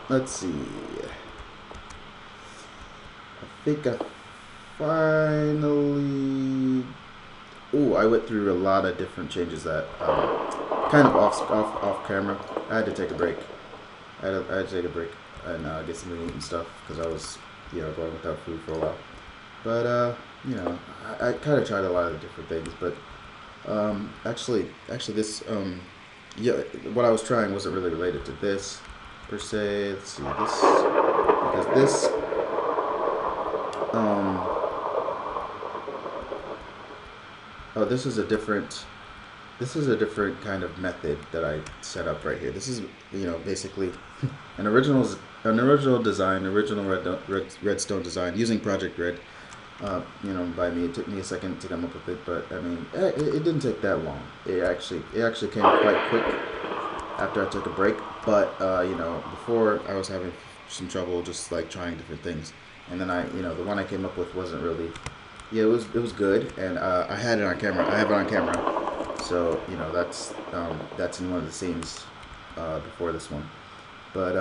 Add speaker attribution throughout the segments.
Speaker 1: let's see. I think I finally. Oh, I went through a lot of different changes that kind of off camera. I had to take a break. I had to take a break and get something to eat and stuff because I was going without food for a while. But I kind of tried a lot of different things. But actually, this yeah, what I was trying wasn't really related to this per se. Let's see this because this um oh this is a different kind of method that I set up right here. This is basically an original an original design, original redstone design using Project Red. By me. It took me a second to come up with it, but I mean, it didn't take that long. It actually came quite quick after I took a break. But before I was having some trouble just like trying different things, and then the one I came up with wasn't really. Yeah, it was good, and I had it on camera. I have it on camera, so that's in one of the scenes before this one. But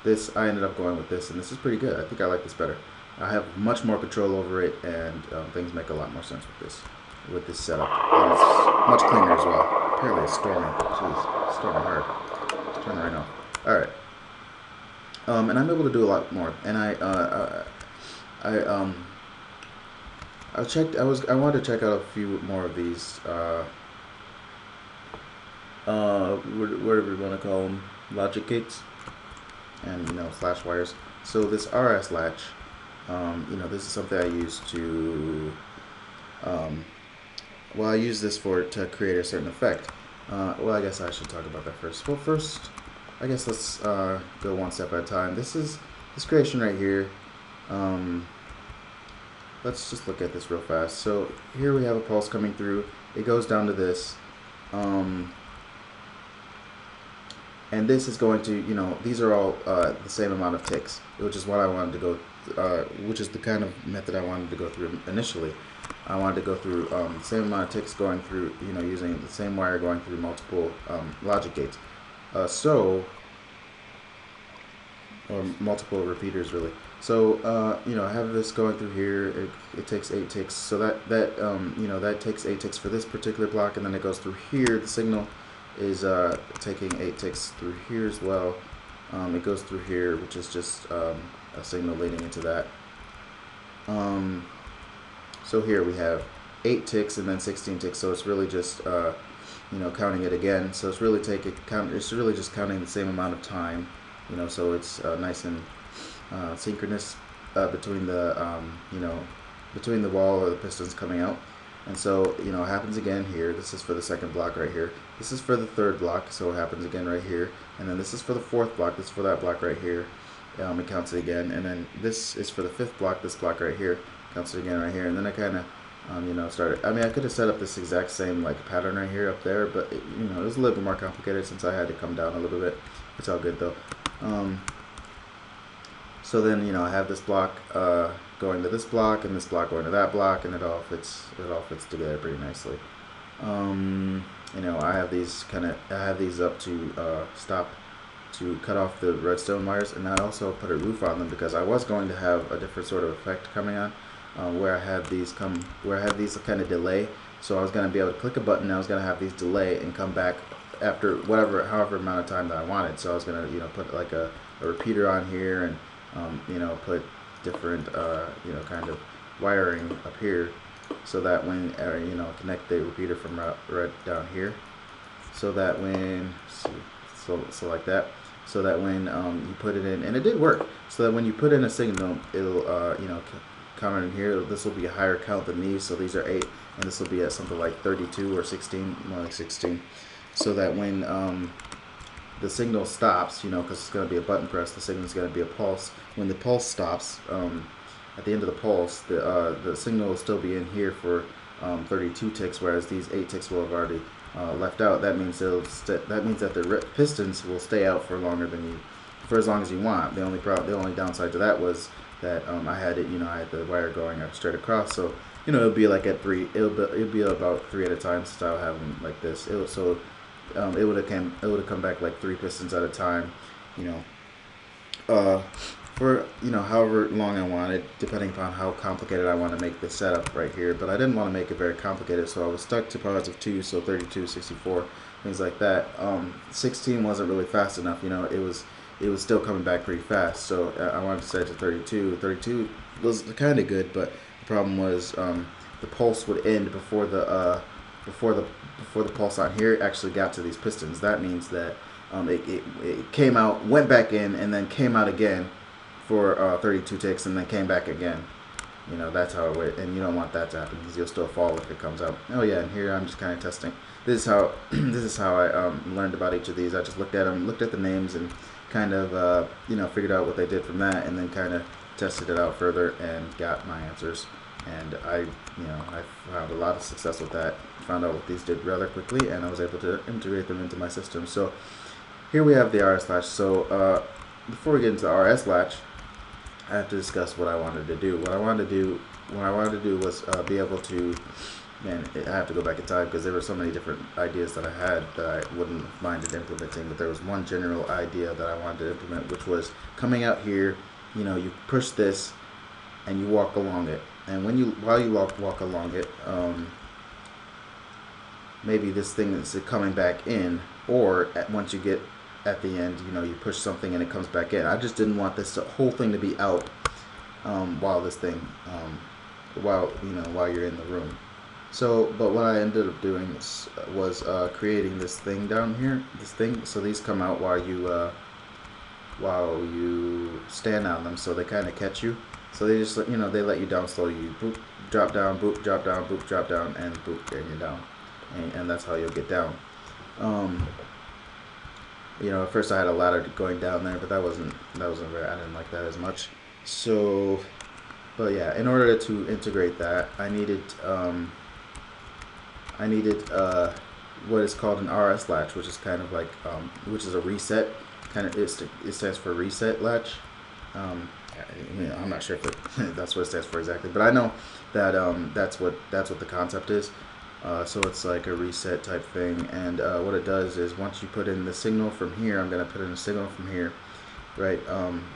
Speaker 1: this I ended up going with this, and this is pretty good. I think I like this better. I have much more control over it, and things make a lot more sense with this setup. And it's much cleaner as well. Apparently it's storming. Jeez, it's storming hard. It's turning right now. All right. And I'm able to do a lot more. And I I checked. I wanted to check out a few more of these. Whatever you want to call them, logic gates, and flash wires. So this RS latch, this is something I use to, um, well, I use this to create a certain effect. Well, I guess I should talk about that first. Well, first, I guess let's go one step at a time. This is this creation right here. Um, let's just look at this real fast. So here we have a pulse coming through. It goes down to this. Um, and this is going to, these are all the same amount of ticks, which is what I wanted to go, which is the kind of method I wanted to go through initially. I wanted to go through the same amount of ticks going through, using the same wire going through multiple logic gates. So, or multiple repeaters really. So, I have this going through here. It takes 8 ticks. So that takes 8 ticks for this particular block, and then it goes through here. The signal is taking 8 ticks through here as well. It goes through here, which is just a signal leading into that. So here we have 8 ticks and then 16 ticks. So it's really just counting it again. So it's really It's really just counting the same amount of time. So it's nice and synchronous between the wall or the pistons coming out. And so, it happens again here. This is for the second block right here. This is for the third block, so it happens again right here. And then this is for the fourth block. This is for that block right here. It counts it again. And then this is for the fifth block. This block right here counts it again right here. And then I kind of, started. I mean, I could have set up this exact same like pattern right here up there, but it was a little bit more complicated since I had to come down a little bit. It's all good though. So then I have this block going to this block and this block going to that block, and it all fits together pretty nicely. I have these up to stop to cut off the redstone wires, and I also put a roof on them because I was going to have a different sort of effect coming on, where I have these kind of delay. So I was going to be able to click a button, and I was going to have these delay and come back after however amount of time that I wanted. So I was going to put like a repeater on here, and put different kind of wiring up here, so that when connect the repeater from right down here, so that when so like that, so that when you put it in, and it did work, so that when you put in a signal, it'll count in here. This will be a higher count than these, so these are 8, and this will be at something like 32 or 16, more like 16, so that when the signal stops, because it's going to be a button press, the signal is going to be a pulse. When the pulse stops, at the end of the pulse, the signal will still be in here for 32 ticks, whereas these 8 ticks will have already left out. That means that the pistons will stay out for as long as you want. The only downside to that was that I had the wire going straight across, so it'll be like at 3. It'll be about 3 at a time, since I'll have them like this. It would have come back like 3 pistons at a time, for however long I wanted, depending upon how complicated I want to make the setup right here. But I didn't want to make it very complicated, so I was stuck to powers of 2, so 32, 64, things like that. 16 wasn't really fast enough. It was still coming back pretty fast, so I wanted to set it to 32. 32 was kind of good, but the problem was the pulse would end before the pulse on here actually got to these pistons. That means that it came out, went back in, and then came out again for 32 ticks, and then came back again. That's how it went, and you don't want that to happen because you'll still fall if it comes out. Oh yeah, and here I'm just kind of testing. This is how this is how I learned about each of these. I just looked at them, looked at the names, and kind of figured out what they did from that, and then kind of tested it out further and got my answers. And I found a lot of success with that. Found out what these did rather quickly, and I was able to integrate them into my system. So here we have the RS latch. So before we get into the RS latch, I have to discuss what I wanted to do. What I wanted to do was be able to, man, I have to go back in time because there were so many different ideas that I had that I wouldn't mind implementing. But there was one general idea that I wanted to implement, which was coming out here. You push this, and you walk along it. And while you walk along it, maybe this thing is coming back in, or once you get at the end, you push something and it comes back in. I just didn't want this whole thing to be out while you're in the room. So, but what I ended up doing was creating this thing down here, so these come out while you stand on them, so they kind of catch you. So they just, they let you down slowly. You boop, drop down, boop, drop down, boop, drop down, and boop, and you're down. And that's how you'll get down. At first I had a ladder going down there, but that wasn't very, I didn't like that as much. So, but yeah, in order to integrate that, I needed what is called an RS latch, which is kind of like, which is a reset, it stands for reset latch. I'm not sure if that's what it stands for exactly, but I know that that's what the concept is. So it's like a reset type thing, and what it does is once you put in the signal from here, I'm going to put in a signal from here, right?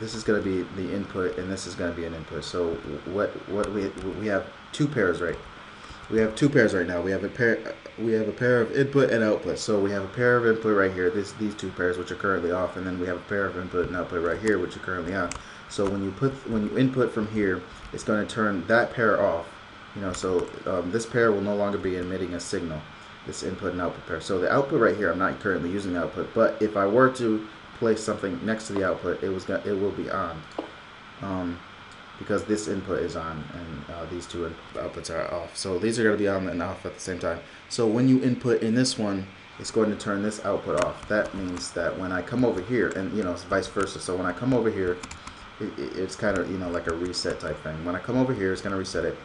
Speaker 1: This is going to be the input, and this is going to be an input. So what we have two pairs, right? We have two pairs right now. We have a pair of input and output. So we have a pair of input right here, these two pairs which are currently off, and then we have a pair of input and output right here which are currently on. So when you input from here, it's going to turn that pair off. So this pair will no longer be emitting a signal, this input and output pair. So the output right here, I'm not currently using the output, but if I were to place something next to the output, it will be on, because this input is on and these two outputs are off. So these are going to be on and off at the same time. So when you input in this one, it's going to turn this output off. That means that when I come over here, and it's vice versa. So when I come over here, it's kind of like a reset type thing. When I come over here, it's going to reset it.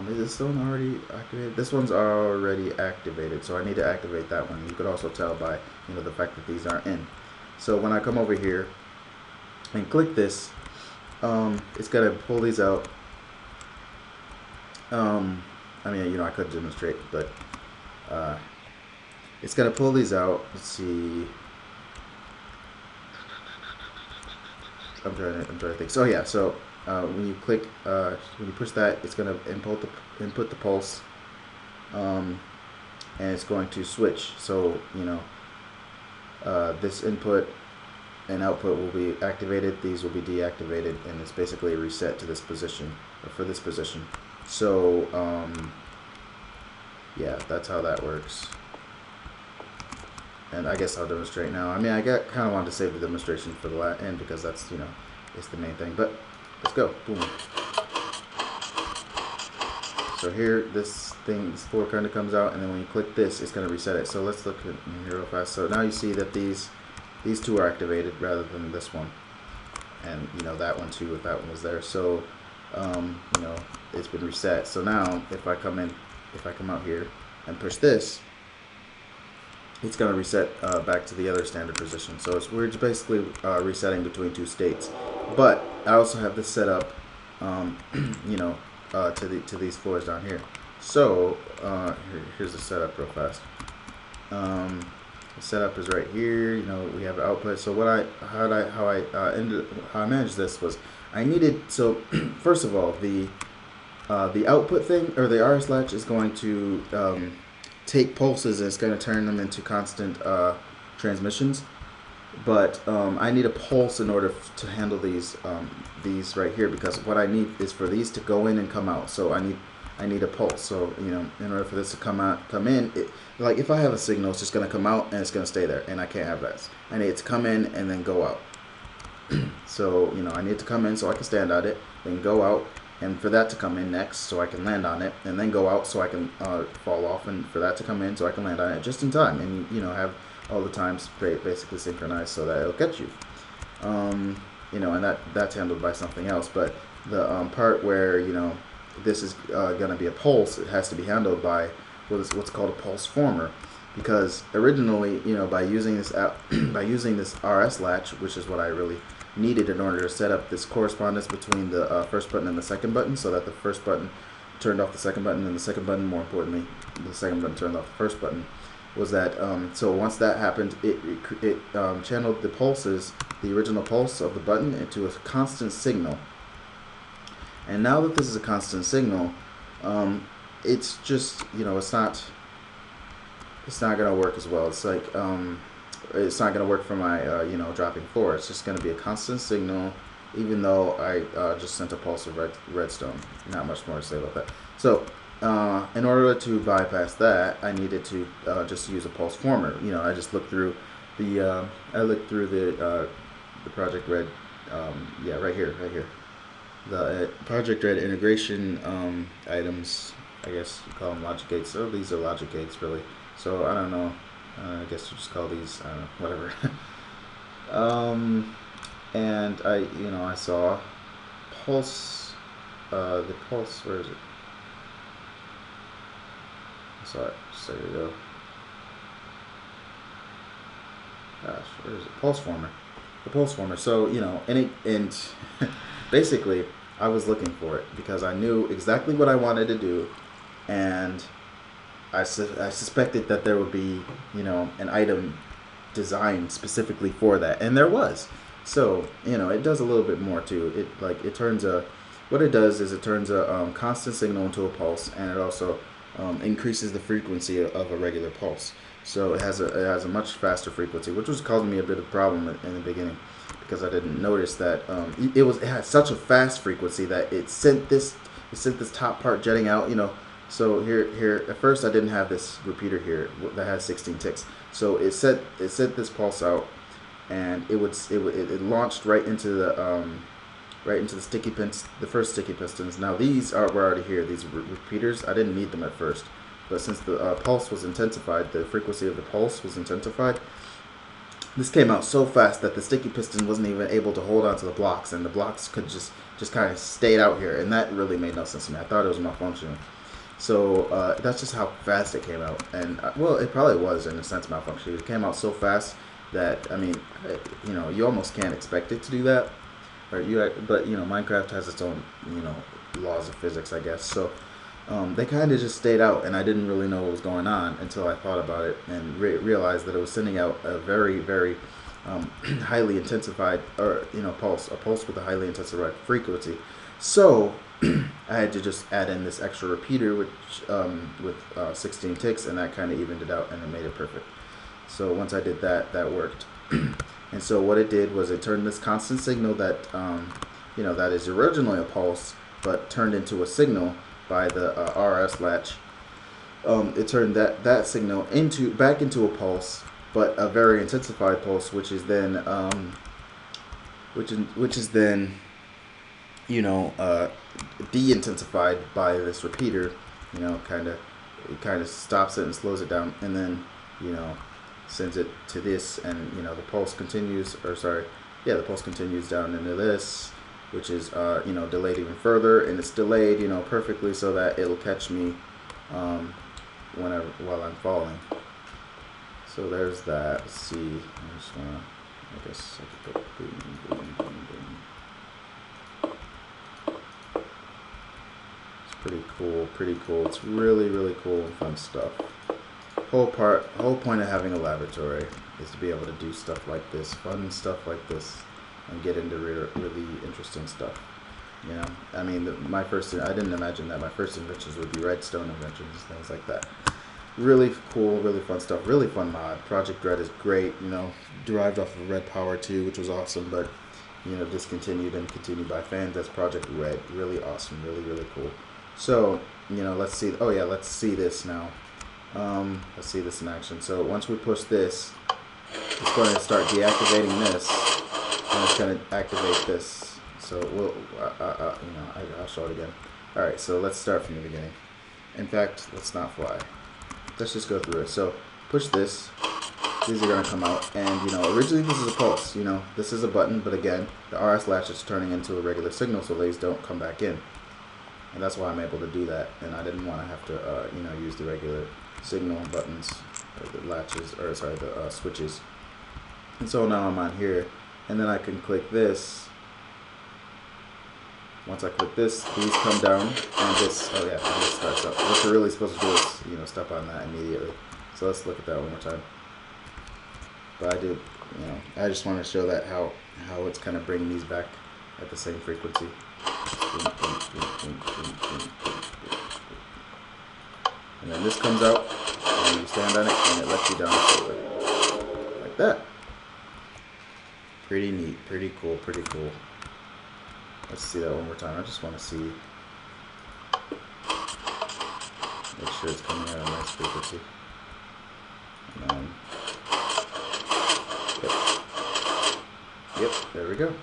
Speaker 1: Is this one already activated? This one's already activated, so I need to activate that one. You could also tell by the fact that these aren't in. So when I come over here and click this, it's gonna pull these out. I could demonstrate, but it's gonna pull these out. Let's see. I'm trying to think. So yeah, so when you click, when you push that, it's going to input the pulse, and it's going to switch. So this input and output will be activated. These will be deactivated, and it's basically a reset to this position, or for this position. So yeah, that's how that works. And I guess I'll demonstrate now. I kind of wanted to save the demonstration for the end because that's, it's the main thing. But let's go. Boom. So here, this floor kind of comes out, and then when you click this, it's going to reset it. So let's look at here real fast. So now you see that these two are activated rather than this one, and that one too, if that one was there. So it's been reset. So now if I come out here and push this, it's going to reset back to the other standard position. So we're just basically resetting between two states. But I also have this set up, to these floors down here. So here's the setup real fast. The setup is right here. You know, we have output. So how I managed this was I needed, so first of all, the output thing, or the RS latch, is going to take pulses and it's going to turn them into constant transmissions. But I need a pulse in order to handle these right here, because what I need is for these to go in and come out. So I need a pulse. So, you know, in order for this to come in, like if I have a signal, it's just going to come out and it's going to stay there, and I can't have that. I need it to come in and then go out. So, you know, I need it to come in so I can stand on it, then go out, and for that to come in next so I can land on it, and then go out so I can fall off, and for that to come in so I can land on it just in time, and, you know, have all the times basically synchronized so that it'll catch you. You know, and that's handled by something else. But the part where, you know, this is going to be a pulse, it has to be handled by what's called a pulse former, because originally, you know, by using this by using this RS latch, which is what I really needed in order to set up this correspondence between the first button and the second button, so that the first button turned off the second button, and the second button, more importantly, the second button turned off the first button, was that so once that happened, it channeled the pulses, the original pulse of the button, into a constant signal. And now that this is a constant signal, it's just, you know, it's not gonna work as well. It's like it's not gonna work for my you know, dropping 4. It's just gonna be a constant signal, even though I just sent a pulse of redstone. Not much more to say about that. So in order to bypass that, I needed to just use a pulse former. You know, I just looked through the Project Red, yeah, right here, the Project Red integration items. I guess you call them logic gates. Oh, these are logic gates, really. So I don't know. I guess you just call these, I don't know, whatever. And I saw pulse. The pulse. Where is it? I saw it just a second ago. Gosh, where is it? Pulse former. The pulse former. So, you know, and basically, I was looking for it because I knew exactly what I wanted to do, and I suspected that there would be, you know, an item designed specifically for that, and there was. So, you know, it does a little bit more too. It turns what it does is it turns a constant signal into a pulse, and it also increases the frequency of a regular pulse. So it has a much faster frequency, which was causing me a bit of a problem in the beginning, because I didn't notice that it had such a fast frequency that it sent this top part jetting out, you know. So here at first I didn't have this repeater here that has 16 ticks. So it sent this pulse out, and it launched right into the sticky pins, the first sticky pistons. Now these were already here. These repeaters, I didn't need them at first, but since the pulse was intensified, the frequency of the pulse was intensified, this came out so fast that the sticky piston wasn't even able to hold onto the blocks, and the blocks could just kind of stayed out here, and that really made no sense to me. I thought it was malfunctioning. So that's just how fast it came out, and well, it probably was in a sense malfunctioning. It came out so fast that, I mean, you know, you almost can't expect it to do that, right? But you know, Minecraft has its own, you know, laws of physics, I guess. So they kind of just stayed out, and I didn't really know what was going on until I thought about it and realized that it was sending out a very, very highly intensified, or, you know, a pulse with a highly intensified frequency. So I had to just add in this extra repeater, which with 16 ticks, and that kind of evened it out, and it made it perfect. So once I did that, that worked. And so what it did was it turned this constant signal that you know, that is originally a pulse, but turned into a signal by the RS latch. It turned that signal back into a pulse, but a very intensified pulse, which is then you know, de-intensified by this repeater. You know, it kind of stops it and slows it down, and then, you know, sends it to this, and, you know, the pulse continues, or sorry, yeah, the pulse continues down into this, which is you know, delayed even further, and it's delayed, you know, perfectly so that it'll catch me while I'm falling. So there's that. Let's see, I just wanna, I guess I could put boom, boom, boom, boom. Pretty cool. It's really, really cool and fun stuff. whole point of having a laboratory is to be able to do stuff like this, fun stuff like this, and get into really interesting stuff. You know, I mean, I didn't imagine that my first inventions would be redstone inventions, things like that. Really cool, really fun stuff, really fun mod. Project Red is great, you know, derived off of Red Power 2, which was awesome, but, you know, discontinued and continued by fans. That's Project Red. Really awesome, really, really cool. So, you know, let's see. Oh, yeah, let's see this now. Let's see this in action. So once we push this, it's going to start deactivating this, and it's going to activate this. So we'll, you know, I'll show it again. All right, so let's start from the beginning. In fact, let's not fly. Let's just go through it. So push this. These are going to come out, and you know, originally this is a pulse. You know, this is a button, but again, the RS latch is turning into a regular signal, so these don't come back in, and that's why I'm able to do that. And I didn't want to have to, you know, use the regular signal buttons, or the latches, or sorry, the switches. And so now I'm on here, and then I can click this. Once I click this, these come down, and this, oh yeah, and this starts up. What you're really supposed to do is, you know, step on that immediately. So let's look at that one more time. But I did, you know, I just want to show that how it's kind of bringing these back at the same frequency. And then this comes out, and you stand on it, and it lets you down like that. Pretty neat, pretty cool, pretty cool. Let's see that one more time. I just want to see, make sure it's coming out at a nice frequency. And then, yep, there we go.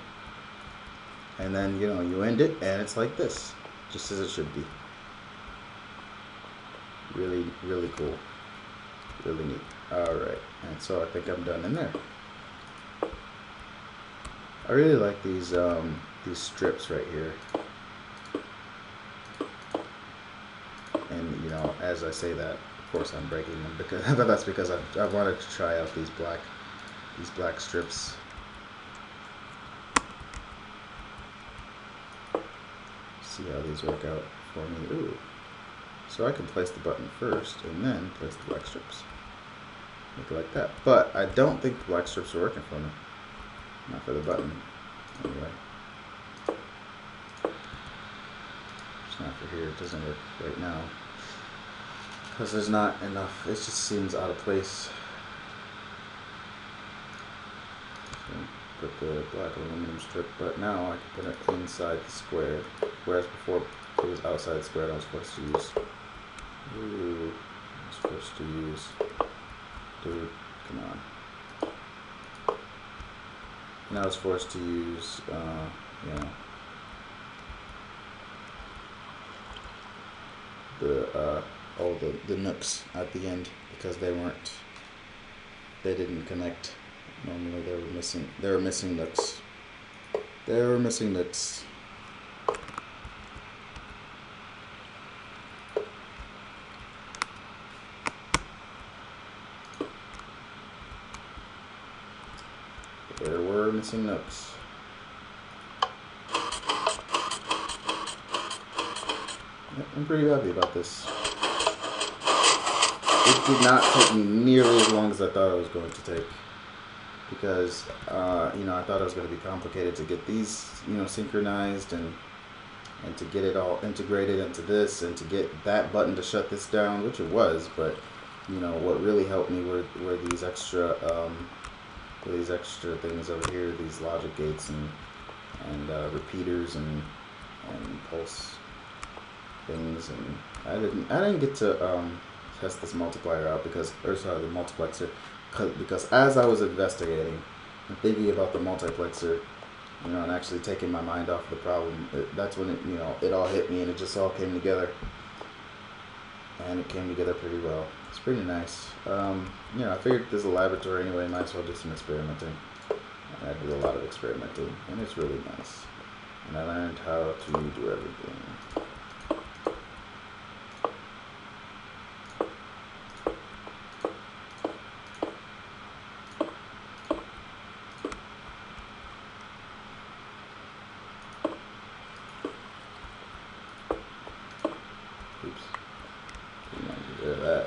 Speaker 1: And then, you know, you end it, and it's like this, just as it should be. Really, really cool. Really neat. Alright, and so I think I'm done in there. I really like these strips right here. And, you know, as I say that, of course I'm breaking them, because but that's because I wanted to try out these black strips. See how these work out for me. Ooh. So I can place the button first and then place the black strips. Make it like that. But I don't think the black strips are working for me. Not for the button. Anyway. It's not for here. It doesn't work right now. Because there's not enough. It just seems out of place. So put the black aluminum strip. But now I can put it inside the square. Whereas before it was outside the square, I was forced to use. Ooh. I was forced to use. Dude, come on. And I was forced to use, you know, the nooks at the end, because they didn't connect. Normally they were missing nooks. There were missing nooks. There were missing nooks. I'm pretty happy about this. It did not take me nearly as long as I thought it was going to take, because you know, I thought it was going to be complicated to get these, you know, synchronized and to get it all integrated into this, and to get that button to shut this down, which it was. But you know, what really helped me were these extra things over here, these logic gates and repeaters and pulse things. And I didn't get to test this multiplier out the multiplexer, because as I was investigating and thinking about the multiplexer, you know, and actually taking my mind off the problem, that's when it, you know, it all hit me, and it just all came together, and it came together pretty well. It's pretty nice. You know, I figured there's a laboratory anyway, might as well do some experimenting. And I do a lot of experimenting, and it's really nice. And I learned how to do everything. Oops. Didn't want to do that.